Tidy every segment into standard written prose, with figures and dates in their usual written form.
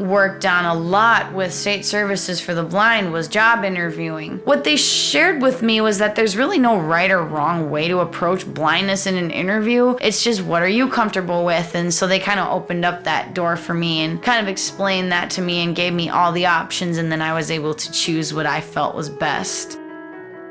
worked on a lot with State Services for the Blind was job interviewing. What they shared with me was that there's really no right or wrong way to approach blindness in an interview. It's just, what are you comfortable with? And so they kind of opened up that door for me and kind of explained that to me and gave me all the options, and then I was able to choose what I felt was best.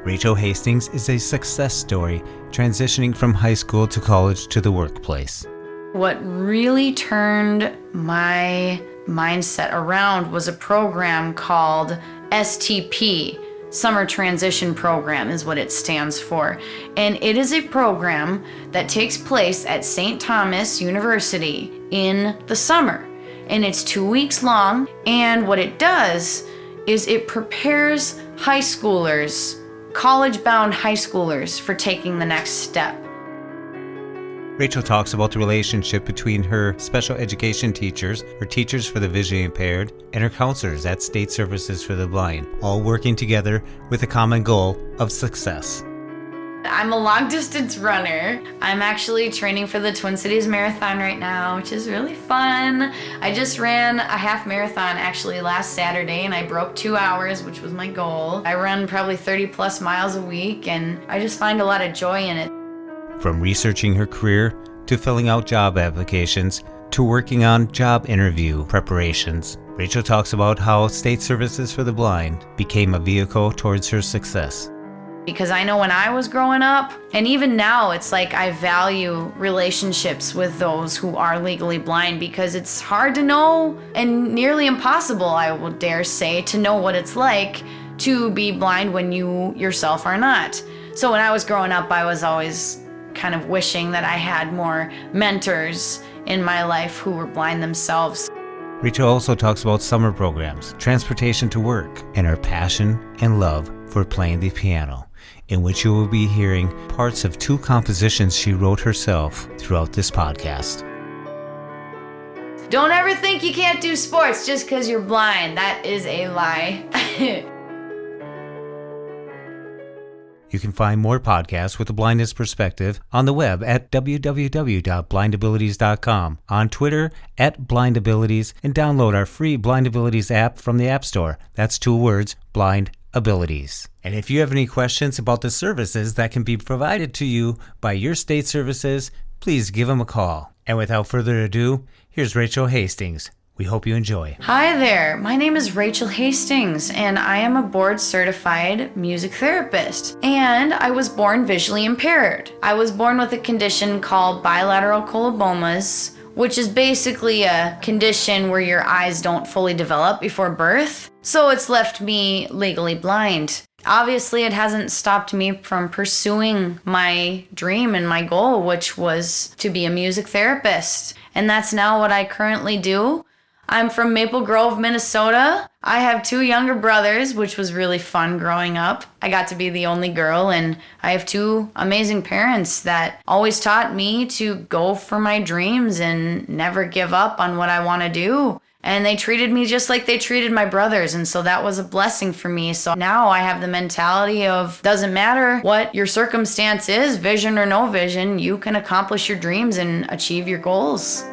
Rachel Hastings is a success story, transitioning from high school to college to the workplace. What really turned my mindset around was a program called STP, Summer Transition Program is what it stands for. And it is a program that takes place at St. Thomas University in the summer. And it's 2 weeks long. And what it does is it prepares high schoolers, college-bound high schoolers, for taking the next step. Rachel talks about the relationship between her special education teachers, her teachers for the visually impaired, and her counselors at State Services for the Blind, all working together with a common goal of success. I'm a long-distance runner. I'm actually training for the Twin Cities Marathon right now, which is really fun. I just ran a half marathon actually last Saturday, and I broke 2 hours, which was my goal. I run probably 30 plus miles a week, and I just find a lot of joy in it. From researching her career, to filling out job applications, to working on job interview preparations, Rachel talks about how State Services for the Blind became a vehicle towards her success. Because I know when I was growing up, and even now, it's like I value relationships with those who are legally blind, because it's hard to know, and nearly impossible, I will dare say, to know what it's like to be blind when you yourself are not. So when I was growing up, I was always kind of wishing that I had more mentors in my life who were blind themselves. Rachel also talks about summer programs, transportation to work, and her passion and love for playing the piano, in which you will be hearing parts of 2 compositions she wrote herself throughout this podcast. Don't ever think you can't do sports just because you're blind. That is a lie. You can find more podcasts with a blindness perspective on the web at www.blindabilities.com, on Twitter at blindabilities, and download our free Blind Abilities app from the App Store. That's 2 words, Blind Abilities. And if you have any questions about the services that can be provided to you by your state services, please give them a call. And without further ado, here's Rachel Hastings. We hope you enjoy. Hi there, my name is Rachel Hastings, and I am a board-certified music therapist, and I was born visually impaired. I was born with a condition called bilateral colobomas, which is basically a condition where your eyes don't fully develop before birth, so it's left me legally blind. Obviously, it hasn't stopped me from pursuing my dream and my goal, which was to be a music therapist, and that's now what I currently do. I'm from Maple Grove, Minnesota. I have 2 younger brothers, which was really fun growing up. I got to be the only girl, and I have 2 amazing parents that always taught me to go for my dreams and never give up on what I want to do. And they treated me just like they treated my brothers, and so that was a blessing for me. So now I have the mentality of, doesn't matter what your circumstance is, vision or no vision, you can accomplish your dreams and achieve your goals.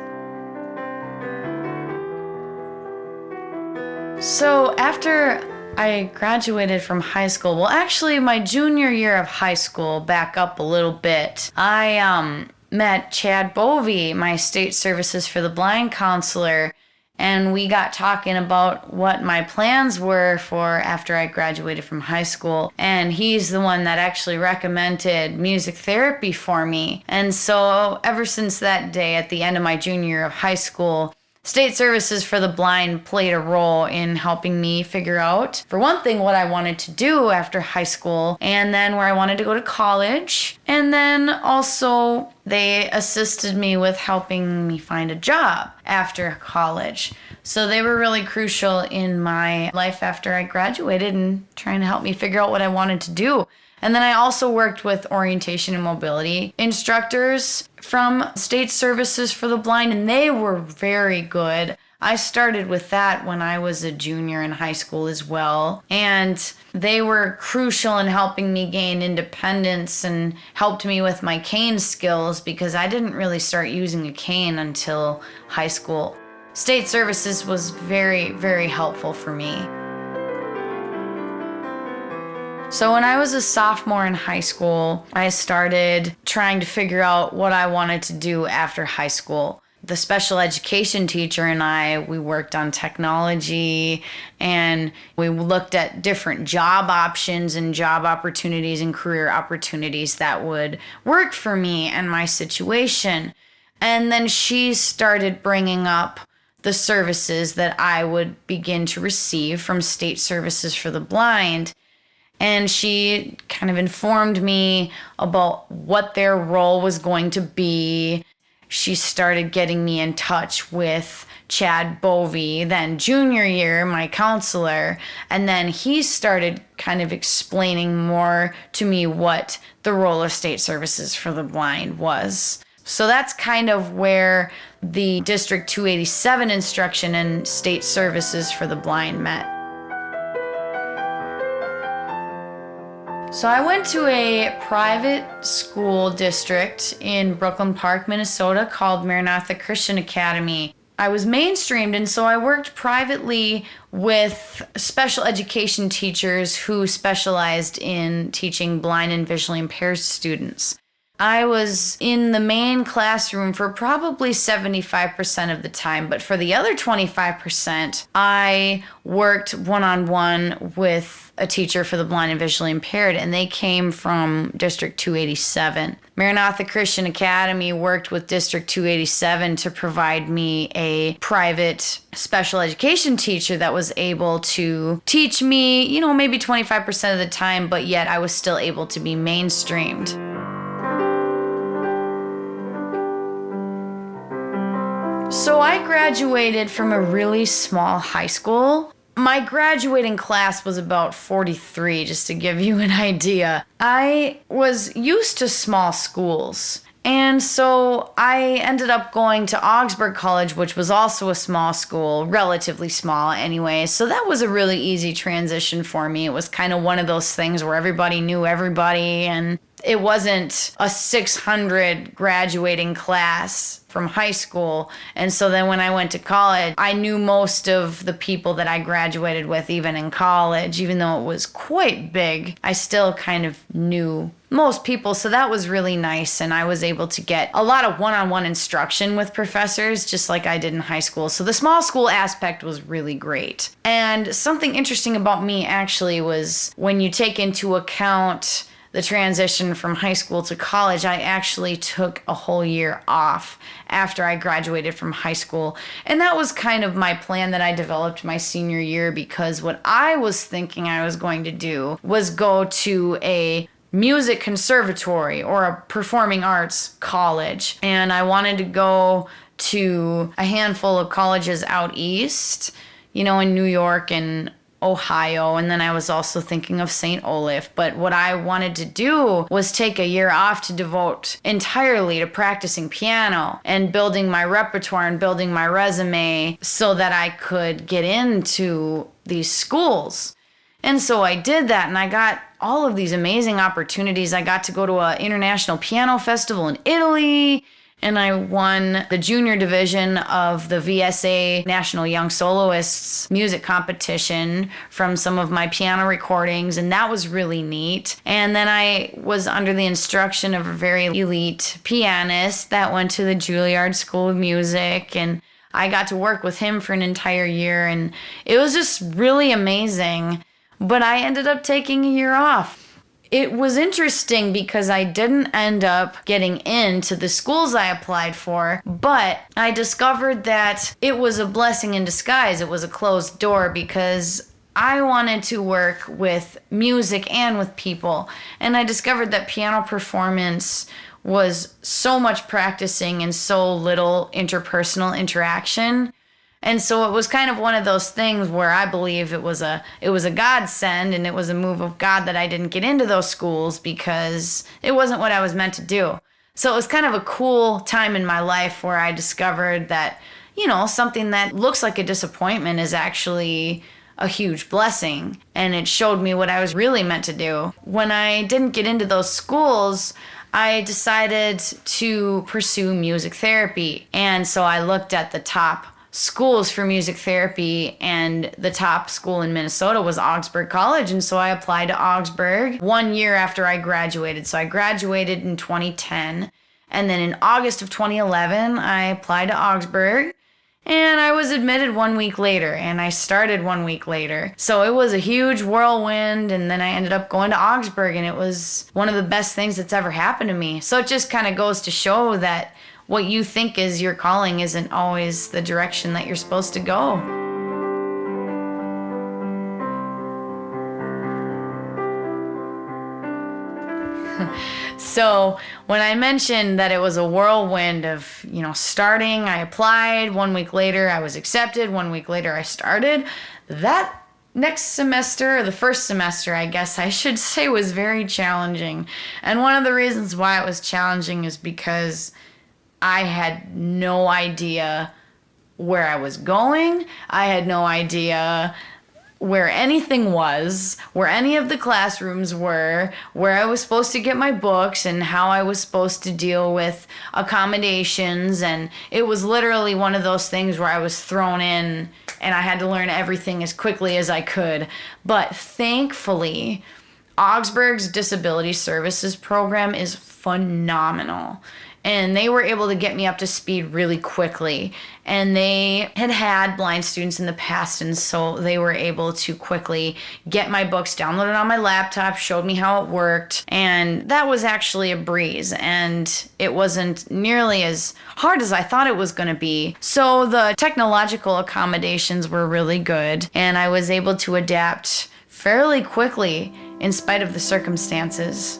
So after I graduated from high school, well, actually my junior year of high school, back up a little bit, I met Chad Bovey, my State Services for the Blind counselor, and we got talking about what my plans were for after I graduated from high school. And he's the one that actually recommended music therapy for me. And so ever since that day, at the end of my junior year of high school, State Services for the Blind played a role in helping me figure out, for one thing, what I wanted to do after high school, and then where I wanted to go to college. And then also they assisted me with helping me find a job after college. So they were really crucial in my life after I graduated and trying to help me figure out what I wanted to do. And then I also worked with orientation and mobility instructors from State Services for the Blind, and they were very good. I started with that when I was a junior in high school as well, and they were crucial in helping me gain independence and helped me with my cane skills, because I didn't really start using a cane until high school. state services was very, very helpful for me. So when I was a sophomore in high school, I started trying to figure out what I wanted to do after high school. The special education teacher and we worked on technology, and we looked at different job options and job opportunities and career opportunities that would work for me and my situation. And then she started bringing up the services that I would begin to receive from State Services for the Blind. And she kind of informed me about what their role was going to be. She started getting me in touch with Chad Bovey, then junior year, my counselor. And then he started kind of explaining more to me what the role of State Services for the Blind was. So that's kind of where the District 287 instruction and State Services for the Blind met. So I went to a private school district in Brooklyn Park, Minnesota called Maranatha Christian Academy. I was mainstreamed, and so I worked privately with special education teachers who specialized in teaching blind and visually impaired students. I was in the main classroom for probably 75% of the time, but for the other 25%, I worked one-on-one with a teacher for the blind and visually impaired, and they came from District 287. Maranatha Christian Academy worked with District 287 to provide me a private special education teacher that was able to teach me, maybe 25% of the time, but yet I was still able to be mainstreamed. So I graduated from a really small high school. My graduating class was about 43, just to give you an idea. I was used to small schools. And so I ended up going to Augsburg College, which was also a small school, relatively small anyway. So that was a really easy transition for me. It was kind of one of those things where everybody knew everybody, and it wasn't a 600 graduating class from high school. And so then when I went to college, I knew most of the people that I graduated with, even in college. Even though it was quite big, I still kind of knew most people. So that was really nice. And I was able to get a lot of one-on-one instruction with professors, just like I did in high school. So the small school aspect was really great. And something interesting about me actually was when you take into account the transition from high school to college, I actually took a whole year off after I graduated from high school. And that was kind of my plan that I developed my senior year, because what I was thinking I was going to do was go to a music conservatory or a performing arts college. And I wanted to go to a handful of colleges out east, in New York and Ohio, and then I was also thinking of St. Olaf. But what I wanted to do was take a year off to devote entirely to practicing piano and building my repertoire and building my resume so that I could get into these schools. And so I did that, and I got all of these amazing opportunities. I got to go to an international piano festival in Italy, and I won the junior division of the VSA National Young Soloists music competition from some of my piano recordings, and that was really neat. And then I was under the instruction of a very elite pianist that went to the Juilliard School of Music, and I got to work with him for an entire year, and it was just really amazing. But I ended up taking a year off. It was interesting because I didn't end up getting into the schools I applied for, but I discovered that it was a blessing in disguise. It was a closed door because I wanted to work with music and with people. And I discovered that piano performance was so much practicing and so little interpersonal interaction. And so it was kind of one of those things where I believe it was a godsend, and it was a move of God that I didn't get into those schools because it wasn't what I was meant to do. So it was kind of a cool time in my life where I discovered that, something that looks like a disappointment is actually a huge blessing. And it showed me what I was really meant to do. When I didn't get into those schools, I decided to pursue music therapy. And so I looked at the top schools for music therapy, and the top school in Minnesota was Augsburg College. And so I applied to Augsburg 1 year after I graduated. So I graduated in 2010. And then in August of 2011, I applied to Augsburg. And I was admitted 1 week later, and I started 1 week later. So it was a huge whirlwind, and then I ended up going to Augsburg, and it was one of the best things that's ever happened to me. So it just kind of goes to show that what you think is your calling isn't always the direction that you're supposed to go. So when I mentioned that it was a whirlwind of, starting, I applied, 1 week later I was accepted, 1 week later I started, that next semester, or the first semester, I guess I should say, was very challenging. And one of the reasons why it was challenging is because I had no idea where I was going. I had no idea where anything was, where any of the classrooms were, where I was supposed to get my books, and how I was supposed to deal with accommodations. And it was literally one of those things where I was thrown in and I had to learn everything as quickly as I could. But thankfully, Augsburg's Disability Services program is phenomenal. And they were able to get me up to speed really quickly. And they had blind students in the past, and so they were able to quickly get my books downloaded on my laptop, showed me how it worked, and that was actually a breeze. And it wasn't nearly as hard as I thought it was going to be. So the technological accommodations were really good, and I was able to adapt fairly quickly in spite of the circumstances.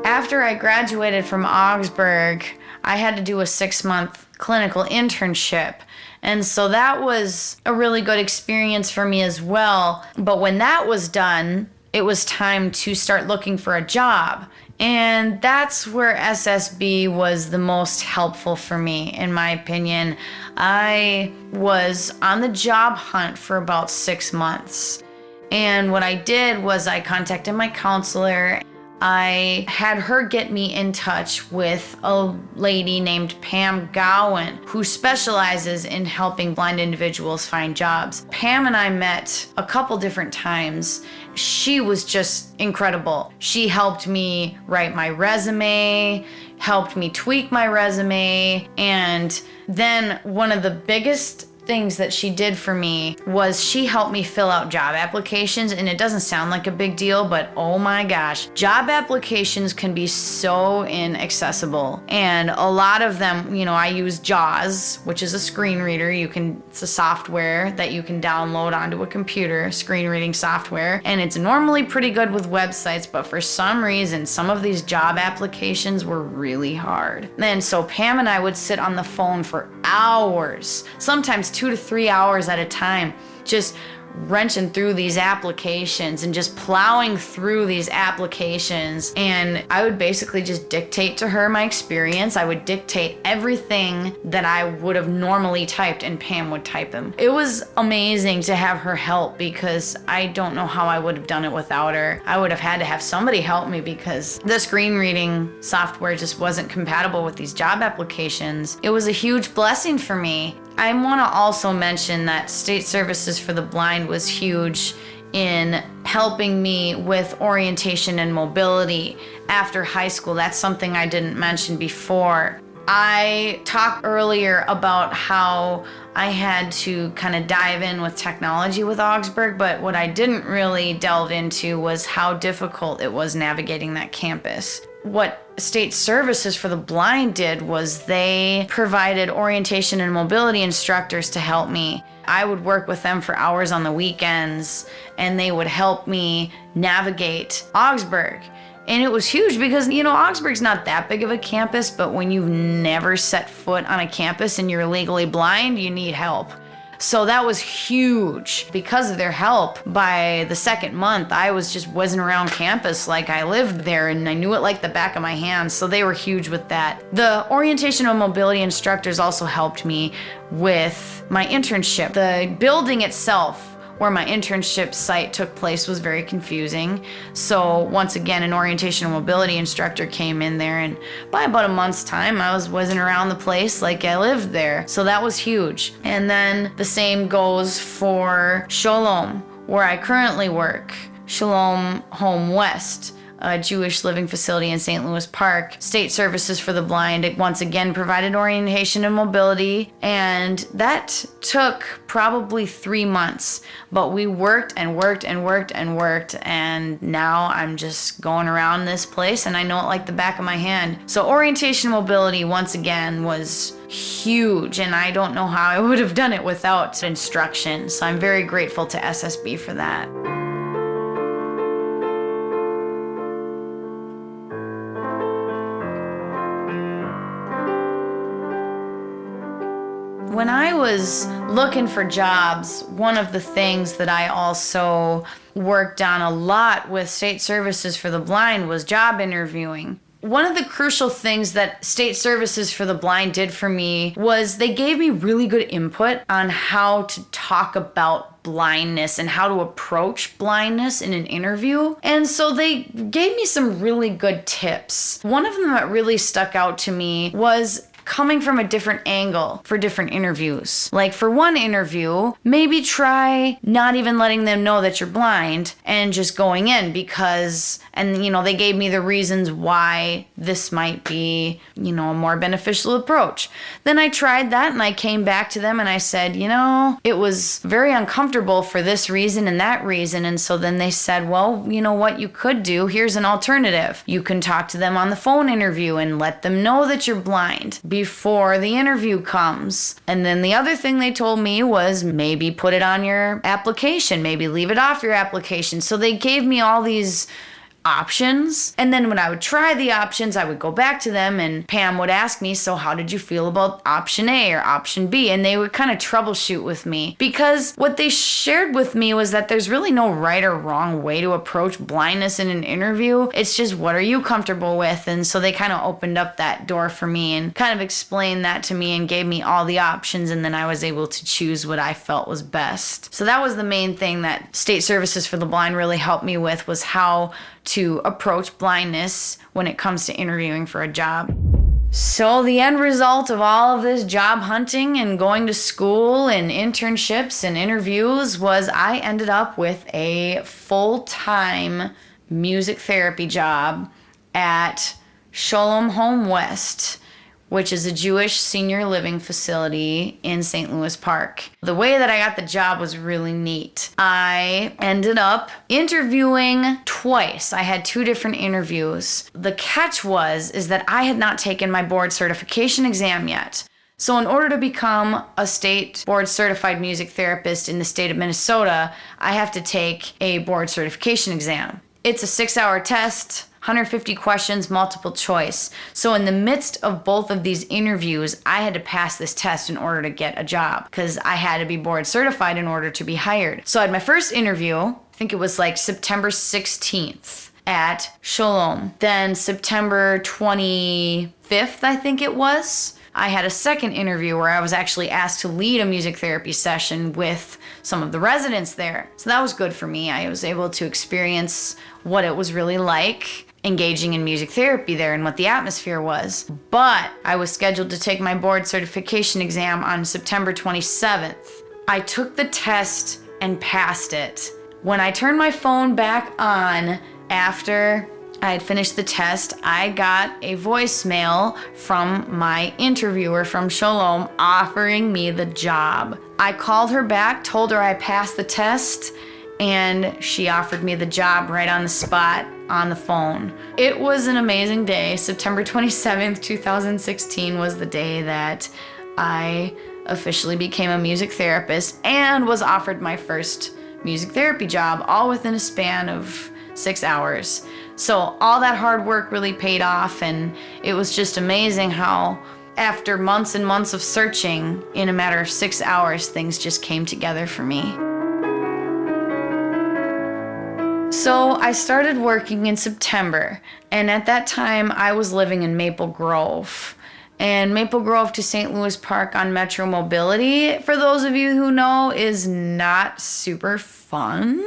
After I graduated from Augsburg, I had to do a 6-month clinical internship. And so that was a really good experience for me as well. But when that was done, it was time to start looking for a job. And that's where SSB was the most helpful for me, in my opinion. I was on the job hunt for about 6 months. And what I did was I contacted my counselor. I had her get me in touch with a lady named Pam Gowan, who specializes in helping blind individuals find jobs. Pam and I met a couple different times. She was just incredible. She helped me write my resume, helped me tweak my resume, and then one of the biggest things that she did for me was she helped me fill out job applications. And it doesn't sound like a big deal, but oh my gosh, job applications can be so inaccessible. And a lot of them, I use JAWS, which is a screen reader. It's a software that you can download onto a computer, screen reading software. And it's normally pretty good with websites, but for some reason, some of these job applications were really hard. And so Pam and I would sit on the phone for hours, sometimes 2 to 3 hours at a time, just wrenching through these applications and just plowing through these applications. And I would basically just dictate to her my experience. I would dictate everything that I would have normally typed, and Pam would type them. It was amazing to have her help, because I don't know how I would have done it without her. I would have had to have somebody help me because the screen reading software just wasn't compatible with these job applications. It was a huge blessing for me. I want to also mention that State Services for the Blind was huge in helping me with orientation and mobility after high school. That's something I didn't mention before. I talked earlier about how I had to kind of dive in with technology with Augsburg, but what I didn't really delve into was how difficult it was navigating that campus. What State Services for the Blind did was they provided orientation and mobility instructors to help me. I would work with them for hours on the weekends, and they would help me navigate Augsburg. And it was huge because, Augsburg's not that big of a campus, but when you've never set foot on a campus and you're legally blind, you need help. So that was huge. Because of their help, by the second month, I was just whizzing around campus like I lived there, and I knew it like the back of my hand. So they were huge with that. The orientation and mobility instructors also helped me with my internship. The building itself where my internship site took place was very confusing. So once again, an orientation and mobility instructor came in there, and by about a month's time, I was whizzing around the place like I lived there. So that was huge. And then the same goes for Shalom, where I currently work. Shalom Home West, a Jewish living facility in St. Louis Park. State Services for the Blind, it once again provided orientation and mobility, and that took probably 3 months. But we worked and worked and worked and worked, and now I'm just going around this place and I know it like the back of my hand. So orientation and mobility, once again, was huge, and I don't know how I would have done it without instruction. So I'm very grateful to SSB for that. When I was looking for jobs, one of the things that I also worked on a lot with State Services for the Blind was job interviewing. One of the crucial things that State Services for the Blind did for me was they gave me really good input on how to talk about blindness and how to approach blindness in an interview. And so they gave me some really good tips. One of them that really stuck out to me was coming from a different angle for different interviews. Like for one interview, maybe try not even letting them know that you're blind and just going in because, and they gave me the reasons why this might be, a more beneficial approach. Then I tried that and I came back to them and I said, it was very uncomfortable for this reason and that reason. And so then they said, well, what you could do, here's an alternative. You can talk to them on the phone interview and let them know that you're blind before the interview comes. And then the other thing they told me was maybe put it on your application, maybe leave it off your application. So they gave me all these options. And then when I would try the options, I would go back to them and Pam would ask me, so how did you feel about option A or option B? And they would kind of troubleshoot with me because what they shared with me was that there's really no right or wrong way to approach blindness in an interview. It's just, what are you comfortable with? And so they kind of opened up that door for me and kind of explained that to me and gave me all the options. And then I was able to choose what I felt was best. So that was the main thing that State Services for the Blind really helped me with, was how to approach blindness when it comes to interviewing for a job. So the end result of all of this job hunting and going to school and internships and interviews was I ended up with a full-time music therapy job at Shalom Home West, which is a Jewish senior living facility in St. Louis Park. The way that I got the job was really neat. I ended up interviewing twice. I had 2 different interviews. The catch is that I had not taken my board certification exam yet. So in order to become a state board certified music therapist in the state of Minnesota, I have to take a board certification exam. It's a 6-hour test, 150 questions, multiple choice. So in the midst of both of these interviews, I had to pass this test in order to get a job because I had to be board certified in order to be hired. So I had my first interview, I think it was like September 16th at Shalom. Then September 25th, I think it was, I had a second interview where I was actually asked to lead a music therapy session with some of the residents there. So that was good for me. I was able to experience what it was really like engaging in music therapy there and what the atmosphere was. But I was scheduled to take my board certification exam on September 27th. I took the test and passed it. When I turned my phone back on after I had finished the test, I got a voicemail from my interviewer from Shalom offering me the job. I called her back, told her I passed the test, and she offered me the job right on the spot on the phone. It was an amazing day. September 27th, 2016 was the day that I officially became a music therapist and was offered my first music therapy job, all within a span of 6 hours. So all that hard work really paid off, and it was just amazing how after months and months of searching, in a matter of 6 hours, things just came together for me. So I started working in September, and at that time I was living in Maple Grove. And Maple Grove to St. Louis Park on Metro Mobility, for those of you who know, is not super fun.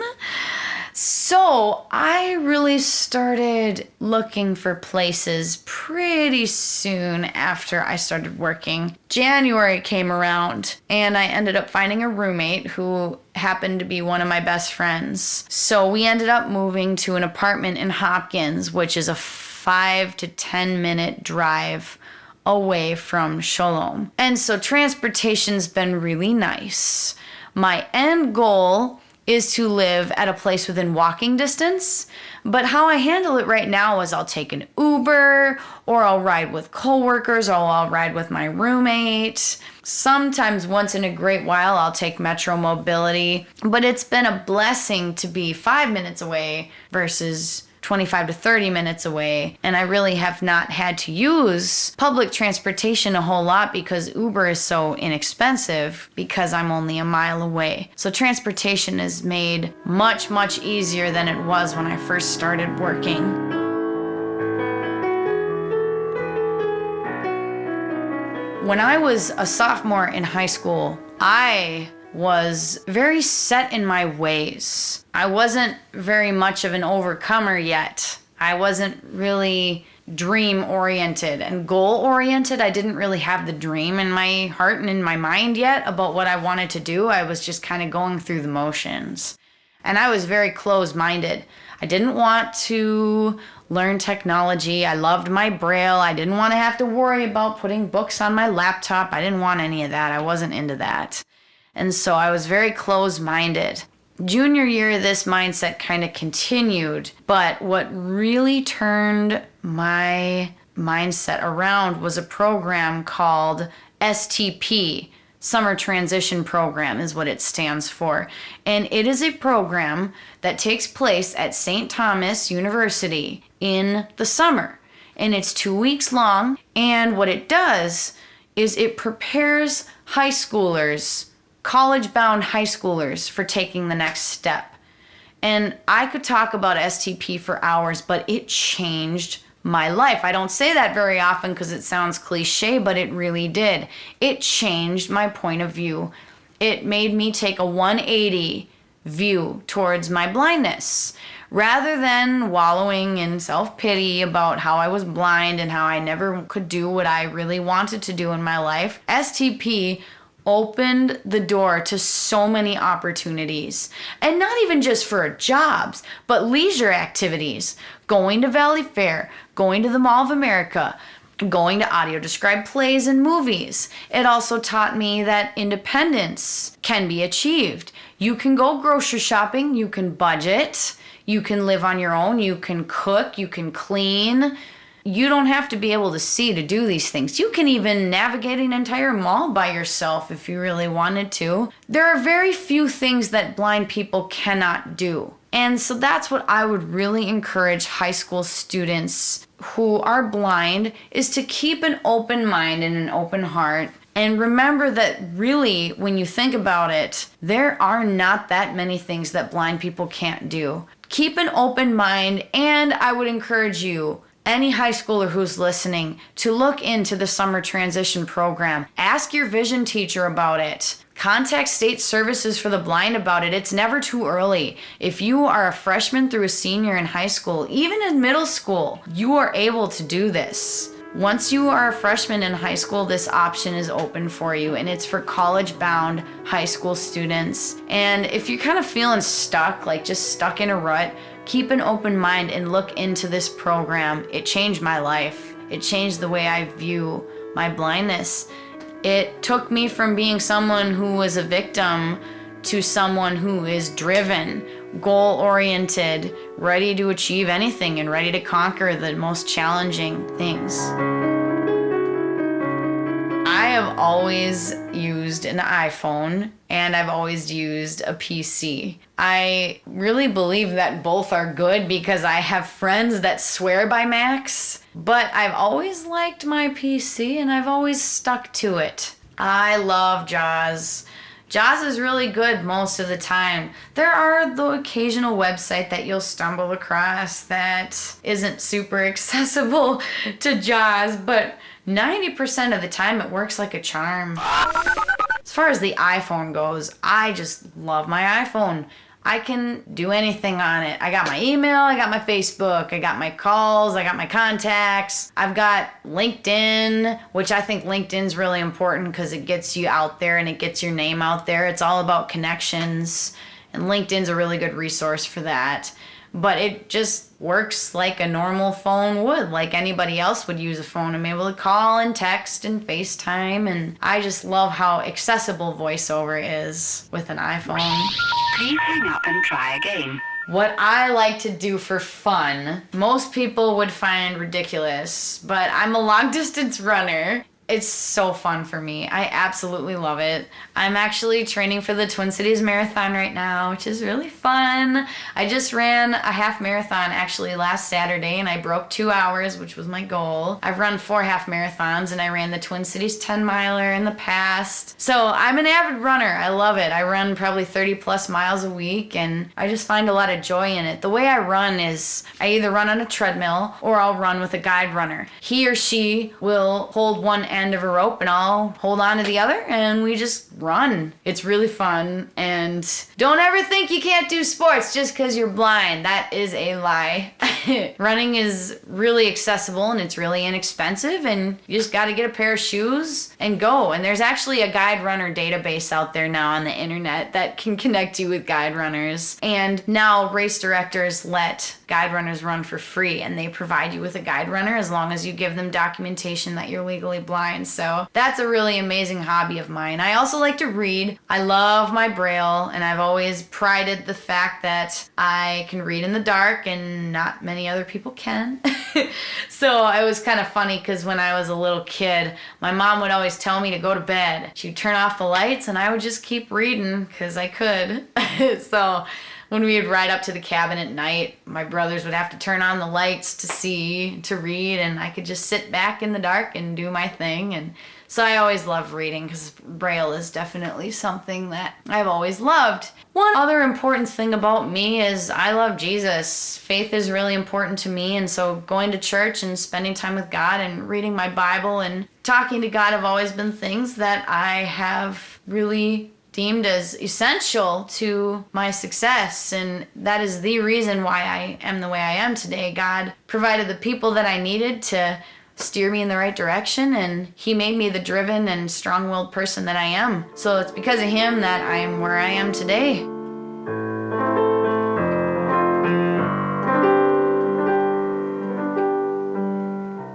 So I really started looking for places pretty soon after I started working. January came around and I ended up finding a roommate who happened to be one of my best friends. So we ended up moving to an apartment in Hopkins, which is a 5 to 10 minute drive away from Shalom. And so transportation's been really nice. My end goal is to live at a place within walking distance. But how I handle it right now is I'll take an Uber, or I'll ride with coworkers, or I'll ride with my roommate. Sometimes once in a great while, I'll take Metro Mobility. But it's been a blessing to be 5 minutes away versus 25 to 30 minutes away, and I really have not had to use public transportation a whole lot because Uber is so inexpensive because I'm only a mile away. So transportation is made much, much easier than it was when I first started working. When I was a sophomore in high school, I was very set in my ways. I wasn't very much of an overcomer yet. I wasn't really dream-oriented and goal-oriented. I didn't really have the dream in my heart and in my mind yet about what I wanted to do. I was just kind of going through the motions. And I was very closed-minded. I didn't want to learn technology. I loved my Braille. I didn't want to have to worry about putting books on my laptop. I didn't want any of that. I wasn't into that. And so I was very closed-minded. Junior year, this mindset kind of continued, but what really turned my mindset around was a program called STP, Summer Transition Program is what it stands for. And it is a program that takes place at St. Thomas University in the summer. And it's 2 weeks long, and what it does is it prepares high schoolers, college-bound high schoolers, for taking the next step. And I could talk about STP for hours, but it changed my life. I don't say that very often because it sounds cliche, but it really did. It changed my point of view. It made me take a 180 view towards my blindness. Rather than wallowing in self-pity about how I was blind and how I never could do what I really wanted to do in my life, STP opened the door to so many opportunities. And not even just for jobs, but leisure activities. Going to Valley Fair, going to the Mall of America, going to audio-described plays and movies. It also taught me that independence can be achieved. You can go grocery shopping, you can budget, you can live on your own, you can cook, you can clean. You don't have to be able to see to do these things. You can even navigate an entire mall by yourself if you really wanted to. There are very few things that blind people cannot do. And so that's what I would really encourage high school students who are blind, is to keep an open mind and an open heart. And remember that really, when you think about it, there are not that many things that blind people can't do. Keep an open mind, and I would encourage you, any high schooler who's listening, to look into the summer transition program. Ask your vision teacher about it. Contact State Services for the Blind about it. It's never too early. If you are a freshman through a senior in high school, even in middle school, you are able to do this. Once you are a freshman in high school, this option is open for you, and it's for college-bound high school students. And if you're kind of feeling stuck, like just stuck in a rut, keep an open mind and look into this program. It changed my life. It changed the way I view my blindness. It took me from being someone who was a victim to someone who is driven, goal-oriented, ready to achieve anything and ready to conquer the most challenging things. I have always used an iPhone and I've always used a PC. I really believe that both are good because I have friends that swear by Macs, but I've always liked my PC and I've always stuck to it. I love JAWS. JAWS is really good most of the time. There are the occasional website that you'll stumble across that isn't super accessible to JAWS, but 90% of the time it works like a charm. As far as the iPhone goes, I just love my iPhone. I can do anything on it. I got my email, I got my Facebook, I got my calls, I got my contacts. I've got LinkedIn, which I think LinkedIn's really important because it gets you out there and it gets your name out there. It's all about connections, and LinkedIn's a really good resource for that. But it just works like a normal phone would, like anybody else would use a phone. I'm able to call and text and FaceTime, and I just love how accessible voiceover is with an iPhone. Please hang up and try again. What I like to do for fun, most people would find ridiculous, but I'm a long distance runner. It's so fun for me. I absolutely love it. I'm actually training for the Twin Cities Marathon right now, which is really fun. I just ran a half marathon actually last Saturday, and I broke 2 hours, which was my goal. I've run 4 half marathons, and I ran the Twin Cities 10 miler in the past. So I'm an avid runner. I love it. I run probably 30 plus miles a week, and I just find a lot of joy in it. The way I run is I either run on a treadmill or I'll run with a guide runner. He or she will hold one end of a rope and I'll hold on to the other, and we just run. It's really fun. And don't ever think you can't do sports just because you're blind. That is a lie. Running is really accessible and it's really inexpensive, and you just got to get a pair of shoes and go. And there's actually a guide runner database out there now on the internet that can connect you with guide runners. And now race directors let guide runners run for free, and they provide you with a guide runner as long as you give them documentation that you're legally blind. So that's a really amazing hobby of mine. I also like to read. I love my Braille, and I've always prided the fact that I can read in the dark and not many other people can. So it was kind of funny because when I was a little kid, my mom would always tell me to go to bed. She'd turn off the lights and I would just keep reading because I could. So when we would ride up to the cabin at night, my brothers would have to turn on the lights to read, and I could just sit back in the dark and do my thing. And so I always loved reading because Braille is definitely something that I've always loved. One other important thing about me is I love Jesus. Faith is really important to me, and so going to church and spending time with God and reading my Bible and talking to God have always been things that I have really deemed as essential to my success, and that is the reason why I am the way I am today. God provided the people that I needed to steer me in the right direction, and He made me the driven and strong-willed person that I am. So it's because of Him that I am where I am today.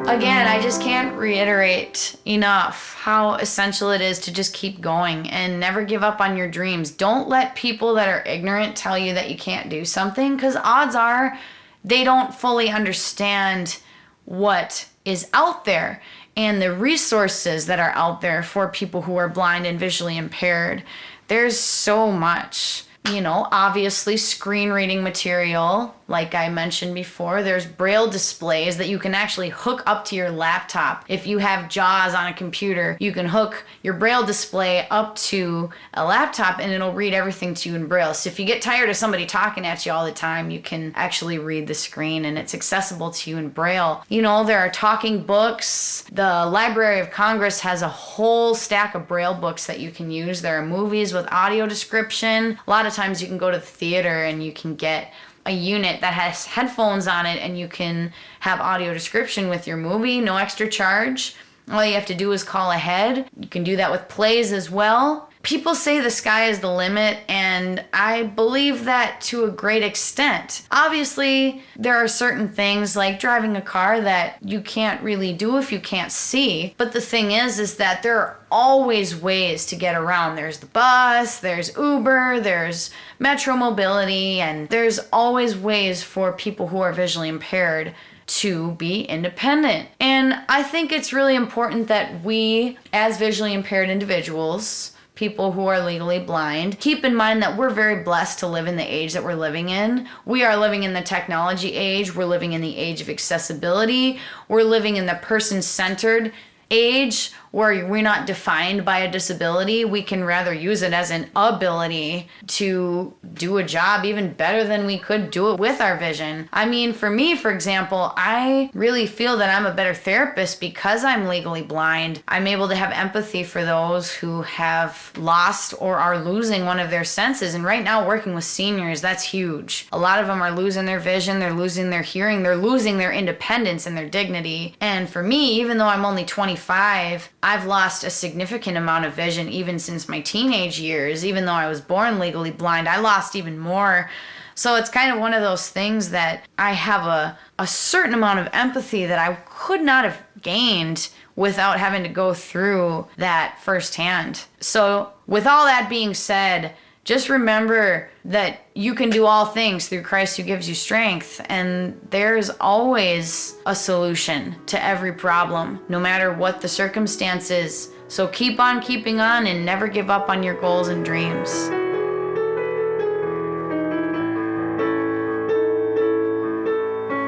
Again, I just can't reiterate enough how essential it is to just keep going and never give up on your dreams. Don't let people that are ignorant tell you that you can't do something, because odds are they don't fully understand what is out there and the resources that are out there for people who are blind and visually impaired. There's so much. Obviously screen reading material, like I mentioned before. There's Braille displays that you can actually hook up to your laptop. If you have JAWS on a computer, you can hook your Braille display up to a laptop and it'll read everything to you in Braille. So if you get tired of somebody talking at you all the time, you can actually read the screen and it's accessible to you in Braille. There are talking books. The Library of Congress has a whole stack of Braille books that you can use. There are movies with audio description. A lot of times you can go to the theater and you can get a unit that has headphones on it and you can have audio description with your movie, no extra charge. All you have to do is call ahead. You can do that with plays as well. People say the sky is the limit, and I believe that to a great extent. Obviously, there are certain things like driving a car that you can't really do if you can't see. But the thing is that there are always ways to get around. There's the bus, there's Uber, there's Metro Mobility, and there's always ways for people who are visually impaired to be independent. And I think it's really important that we, as visually impaired individuals, people who are legally blind, keep in mind that we're very blessed to live in the age that we're living in. We are living in the technology age. We're living in the age of accessibility. We're living in the person-centered age where we're not defined by a disability, we can rather use it as an ability to do a job even better than we could do it with our vision. I mean, for me, for example, I really feel that I'm a better therapist because I'm legally blind. I'm able to have empathy for those who have lost or are losing one of their senses. And right now, working with seniors, that's huge. A lot of them are losing their vision, they're losing their hearing, they're losing their independence and their dignity. And for me, even though I'm only 25, I've lost a significant amount of vision even since my teenage years. Even though I was born legally blind, I lost even more. So it's kind of one of those things that I have a certain amount of empathy that I could not have gained without having to go through that firsthand. So with all that being said, just remember that you can do all things through Christ who gives you strength, and there's always a solution to every problem, no matter what the circumstances. So keep on keeping on and never give up on your goals and dreams.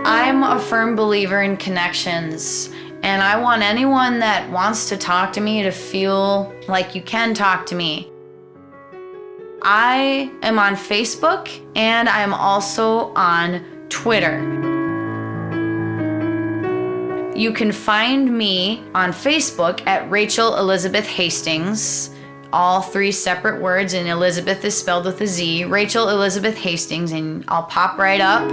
I'm a firm believer in connections, and I want anyone that wants to talk to me to feel like you can talk to me. I am on Facebook and I'm also on Twitter. You can find me on Facebook at Rachel Elizabeth Hastings, all 3 separate words, and Elizabeth is spelled with a Z, Rachel Elizabeth Hastings, and I'll pop right up.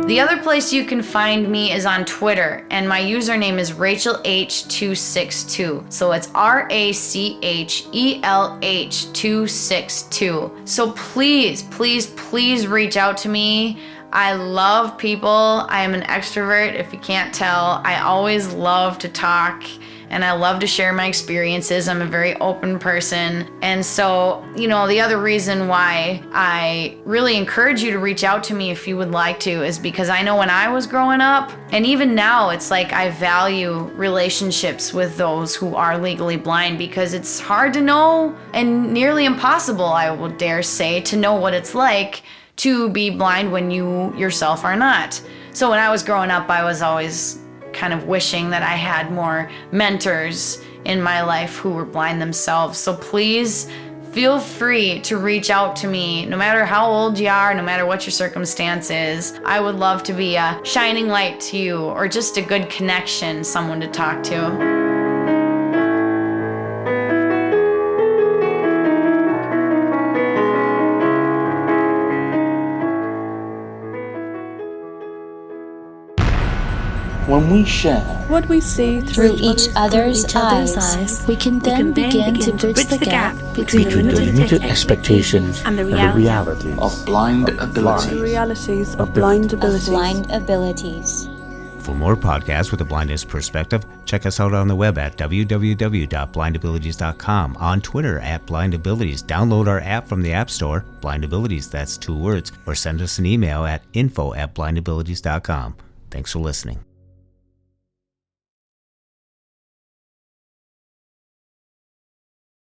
The other place you can find me is on Twitter, and my username is RachelH262. So it's RachelH262. So please, please, please reach out to me. I love people. I am an extrovert, if you can't tell. I always love to talk, and I love to share my experiences. I'm a very open person. And so, the other reason why I really encourage you to reach out to me if you would like to is because I know when I was growing up, and even now, it's like I value relationships with those who are legally blind, because it's hard to know and nearly impossible, I would dare say, to know what it's like to be blind when you yourself are not. So when I was growing up, I was always kind of wishing that I had more mentors in my life who were blind themselves. So please feel free to reach out to me, no matter how old you are, no matter what your circumstance is. I would love to be a shining light to you, or just a good connection, someone to talk to. When we share what we see through each other's eyes, we can then begin to bridge the gap between the limited expectations and the realities of blind abilities. The realities of blind abilities. For more podcasts with a blindness perspective, check us out on the web at www.blindabilities.com, on Twitter at blindabilities, download our app from the App Store, blindabilities, that's 2 words, or send us an email at info@blindabilities.com. Thanks for listening.